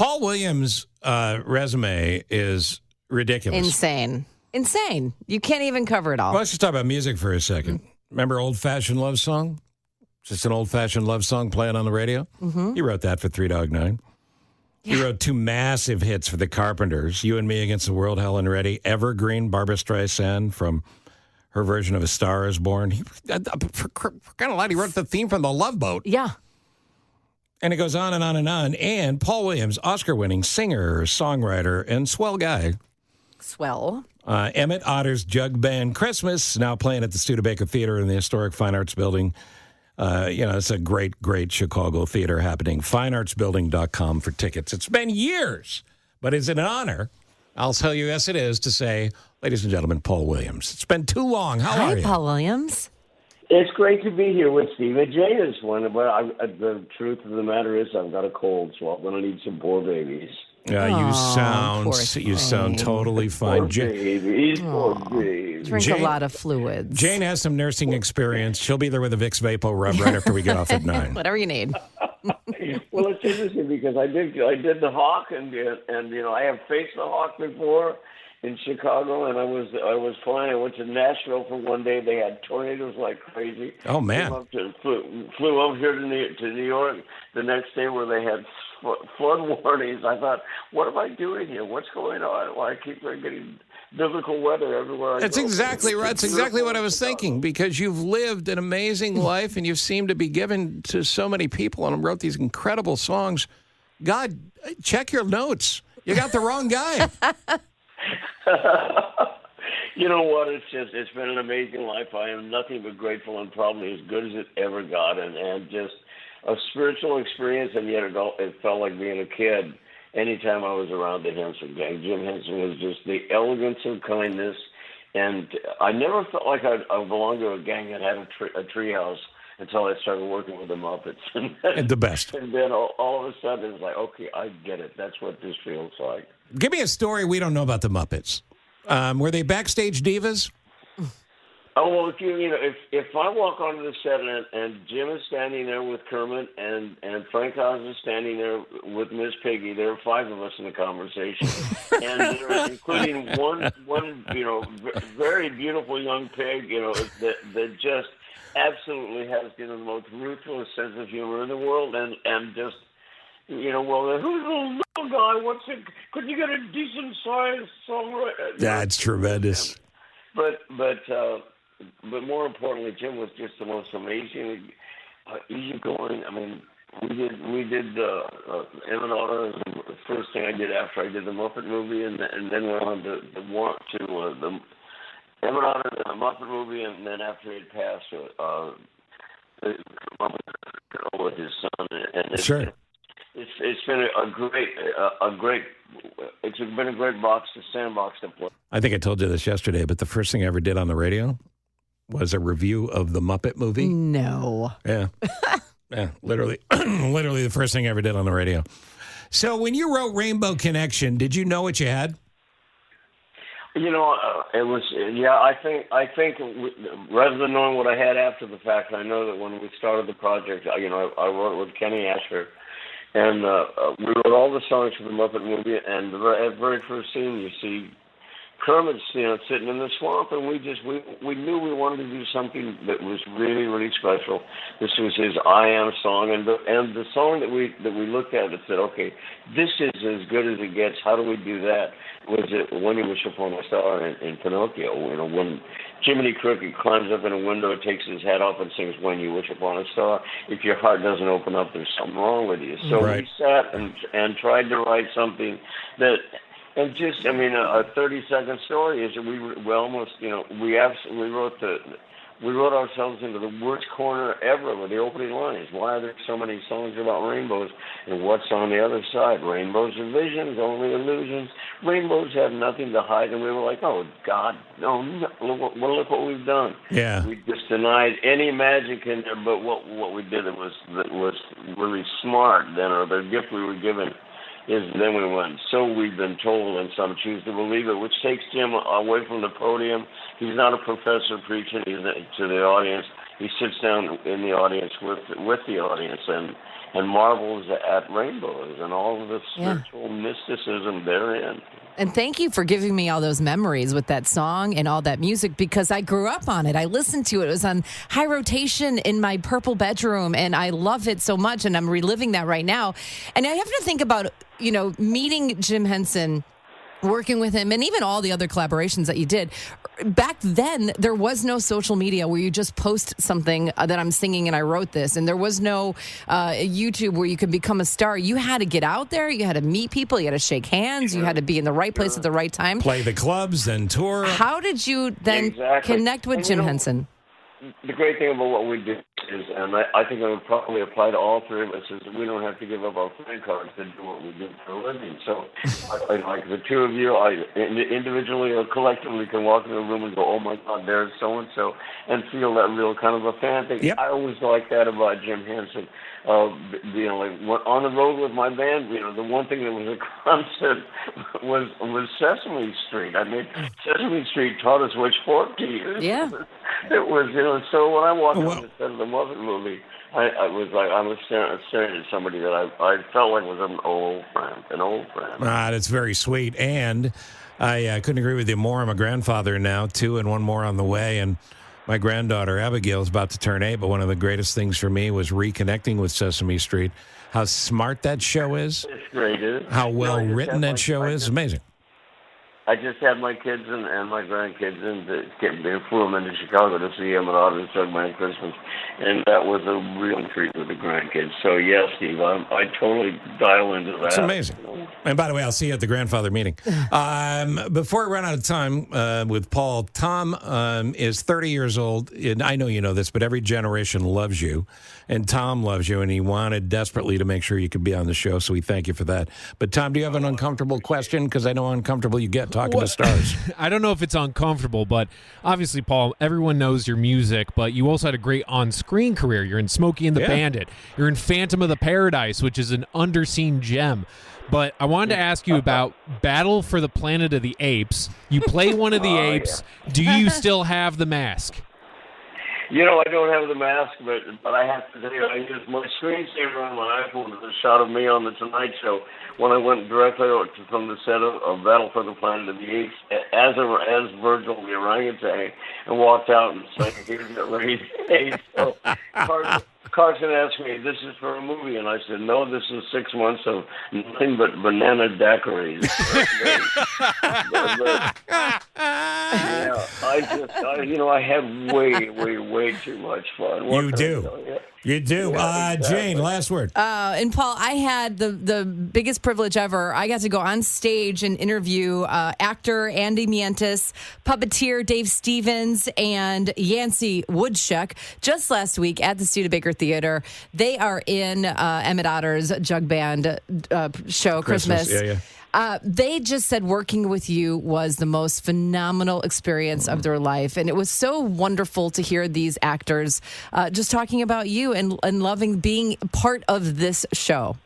Paul Williams' resume is ridiculous. Insane. You can't even cover it all. Well, let's just talk about music for a second. Remember Old Fashioned Love Song? Just an old-fashioned love song playing on the radio? Mm-hmm. He wrote that for Three Dog Night. Yeah. He wrote 2 massive hits for the Carpenters, You and Me Against the World, Helen Reddy, Evergreen, Barbra Streisand from her version of A Star is Born. For kind of light, he wrote the theme from The Love Boat. Yeah. And it goes on and on and on. And Paul Williams, Oscar-winning singer, songwriter, and swell guy. Swell. Emmet, Otter's Jug Band Christmas, now playing at the Studebaker Theater in the Historic Fine Arts Building. It's a great, great Chicago theater happening. FineArtsBuilding.com for tickets. It's been years, but is it an honor? I'll tell you, yes, it is, to say, ladies and gentlemen, Paul Williams. It's been too long. How are you? Hi, Paul Williams. It's great to be here with Steve and Jay this one. But the truth of the matter is I've got a cold, so I'm going to need some poor babies. You sound totally fine. Poor babies. Drink a lot of fluids. Jane has some nursing experience. She'll be there with a Vicks Vapo rub right after we get off at 9. Whatever you need. Well, it's interesting because I did the Hawk, and I have faced the Hawk before in Chicago, and I was flying. I went to Nashville for one day. They had tornadoes like crazy. Oh man! Flew over here to New York the next day where they had flood warnings. I thought, what am I doing here? What's going on? Why I keep getting biblical weather everywhere I go? That's exactly right. That's exactly what I was thinking, because you've lived an amazing life and you've seemed to be given to so many people and wrote these incredible songs. God, check your notes. You got the wrong guy. You know what? It's been an amazing life. I am nothing but grateful, and probably as good as it ever got, and just a spiritual experience, and yet it felt like being a kid anytime I was around the Henson gang. Jim Henson was just the elegance of kindness, and I never felt like I belonged to a gang that had a treehouse until I started working with the Muppets. And the best. And then all of a sudden it's like, okay, I get it. That's what this feels like. Give me a story we don't know about the Muppets. Were they backstage divas? Oh, well, if I walk onto the set and Jim is standing there with Kermit and Frank Oz is standing there with Miss Piggy, there are 5 of us in the conversation, and there is including one very beautiful young pig, that just absolutely has the most ruthless sense of humor in the world, and just. Well, who's the little guy? Could you get a decent sized songwriter? That's tremendous. But more importantly, Jim was just the most amazing, easygoing. I mean, we did Emmet, Otter, the first thing I did after I did the Muppet movie, and then went on to the Emmet, Otter, the Muppet movie, and then after it passed, the Muppet with his son, and sure. It's been a great box to sandbox to play. I think I told you this yesterday, but the first thing I ever did on the radio was a review of the Muppet movie. No. Yeah. Yeah, literally the first thing I ever did on the radio. So when you wrote Rainbow Connection, did you know what you had? It was, I think rather than knowing what I had after the fact, I know that when we started the project, I wrote it with Kenny Asher. And we wrote all the songs for the Muppet movie, and at the very first scene, you see Kermit, sitting in the swamp, and we knew we wanted to do something that was really, really special. This was his "I Am" song, and the song that we looked at and said, okay, this is as good as it gets. How do we do that? Was it "When You Wish Upon a Star" in Pinocchio? When Jiminy Cricket climbs up in a window, takes his hat off, and sings "When You Wish Upon a Star." If your heart doesn't open up, there's something wrong with you. So right. We sat and tried to write something that. And just, a 30-second story is that we wrote ourselves into the worst corner ever with the opening lines. Why are there so many songs about rainbows? And what's on the other side? Rainbows are visions, only illusions. Rainbows have nothing to hide. And we were like, oh, God, no, look what we've done. Yeah. We just denied any magic in there. But what we did that was really smart then, or the gift we were given, is then we went, so we've been told, and some choose to believe it, which takes Jim away from the podium. He's not a professor preaching to the audience. he sits down in the audience with the audience and marvels at rainbows and all of the spiritual mysticism therein. And thank you for giving me all those memories with that song and all that music, because I grew up on it. I listened to it. It was on high rotation in my purple bedroom, and I love it so much, and I'm reliving that right now. And I have to think about, meeting Jim Henson, working with him, and even all the other collaborations that you did. Back then, there was no social media where you just post something that I'm singing and I wrote this, and there was no YouTube where you could become a star. You had to get out there. You had to meet people. You had to shake hands. You had to be in the right place at the right time. Play the clubs, then tour. How did you then connect with Jim Henson? The great thing about what we do is, and I think it would probably apply to all three of us, is that we don't have to give up our playing cards to do what we do for a living. So, like the two of you, individually or collectively can walk in a room and go, "Oh my God, there's so and so," and feel that real kind of a fan thing. Yep. I always like that about Jim Henson. Like on the road with my band, the one thing that was a constant was Sesame Street. I mean, Sesame Street taught us which fork to use. Yeah. It was, so when I walked on the set of the Muppet movie, I was staring at somebody that I felt like was an old friend. That's very sweet. And I couldn't agree with you more. I'm a grandfather now, 2 and 1 more on the way. And my granddaughter, Abigail, is about to turn 8. But one of the greatest things for me was reconnecting with Sesame Street. How smart that show is. It's great, isn't it? How well written that show is. Amazing. I just had my kids and my grandkids and flew them into Chicago to see Emmet, Otter, and Studebaker Christmas, and that was a real treat with the grandkids. So yes, Steve, I totally dial into that. It's amazing. And by the way, I'll see you at the grandfather meeting. Before I run out of time with Paul, Tom is 30 years old, and I know you know this, but every generation loves you, and Tom loves you, and he wanted desperately to make sure you could be on the show, so we thank you for that. But Tom, do you have an uncomfortable question? Because I know how uncomfortable you get talking to stars. I don't know if it's uncomfortable, but obviously, Paul, everyone knows your music, but you also had a great on-screen career. You're in Smokey and the Bandit. You're in Phantom of the Paradise, which is an underseen gem. But I wanted to ask you about Battle for the Planet of the Apes. You play one of the apes. Yeah. Do you still have the mask? I don't have the mask, but I have to tell you, I used my screensaver on my iPhone as a shot of me on the Tonight Show when I went directly from the set of Battle for the Planet of the Apes as Virgil the orangutan, and walked out and said, "Here's the rainy day." So Carson asked me, "This is for a movie?" And I said, "No, this is 6 months of nothing but banana daiquiris." I had way too much fun. You do. Exactly. Jane, last word. And Paul, I had the biggest privilege ever. I got to go on stage and interview actor Andy Mientus, puppeteer Dave Stevens, and Yancey Woodchuck just last week at the Studebaker Theater. They are in Emmet Otter's jug band show, Christmas. Yeah. They just said working with you was the most phenomenal experience of their life. And it was so wonderful to hear these actors just talking about you and loving being part of this show.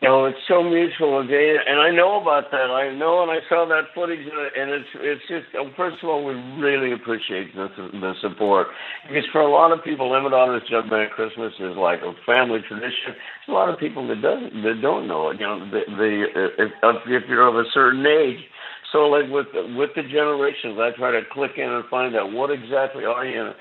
It's so mutual, and I know about that. I know, and I saw that footage, and it's just, first of all, we really appreciate the support, because for a lot of people, Emmet Otter's Jug Band Christmas is like a family tradition. There's a lot of people that don't know it. If you're of a certain age. So, like with the generations, I try to click in and find out what exactly are you.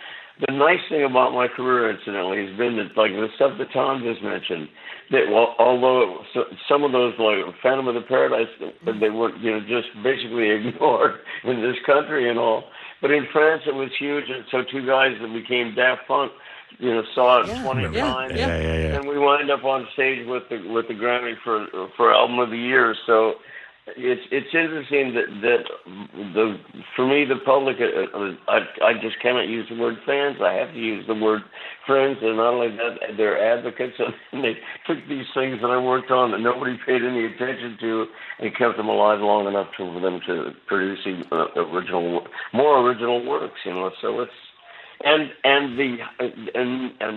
The nice thing about my career, incidentally, has been that, like the stuff that Tom just mentioned, that although some of those, like Phantom of the Paradise, they were just basically ignored in this country and all. But in France, it was huge, and so 2 guys that became Daft Punk, saw it 20 times, and we wind up on stage with the Grammy for Album of the Year. So. It's interesting that for me, the public, I just cannot use the word fans. I have to use the word friends, and not only that, they're advocates, and they took these things that I worked on that nobody paid any attention to and kept them alive long enough for them to produce more original works. So it's. And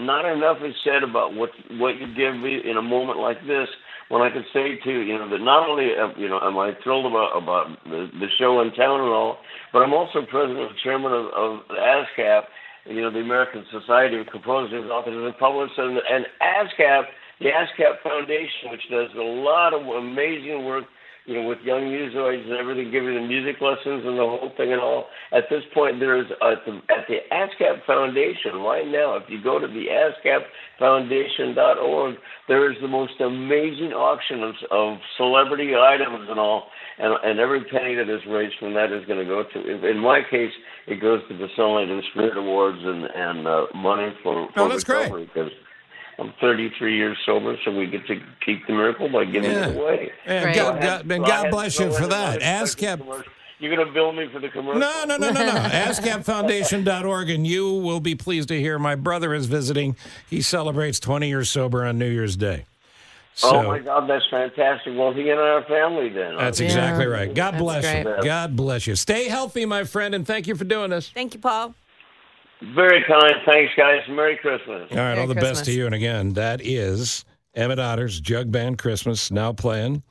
not enough is said about what you give me in a moment like this, when I can say too, that not only am I thrilled about the show in town and all, but I'm also president and chairman of the ASCAP, the American Society of Composers, Authors, and Publishers, and ASCAP, the ASCAP Foundation, which does a lot of amazing work, with young musoids and everything, giving them music lessons and the whole thing and all. At this point, there is at the ASCAP Foundation right now. If you go to the ASCAPFoundation.org, there is the most amazing auction of celebrity items and all, and every penny that is raised from that is going to go to. In my case, it goes to the Sunlight and Spirit Awards and money for that's recovery, because I'm 33 years sober, so we get to keep the miracle by giving it away. And God bless you for that. ASCAP. You're going to bill me for the commercial? No. ASCAPFoundation.org, and you will be pleased to hear my brother is visiting. He celebrates 20 years sober on New Year's Day. So, oh, my God, that's fantastic. Well, he and our family then. That's exactly right. God bless you. God bless you. Stay healthy, my friend, and thank you for doing this. Thank you, Paul. Very kind. Thanks, guys. Merry Christmas. All right, Merry all the Christmas. best to you. And again, that is Emmet Otter's Jug Band Christmas, now playing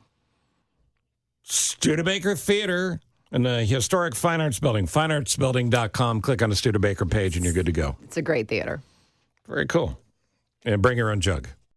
Studebaker Theater in the historic Fine Arts Building, fineartsbuilding.com. Click on the Studebaker page and you're good to go. It's a great theater. Very cool. And bring your own jug.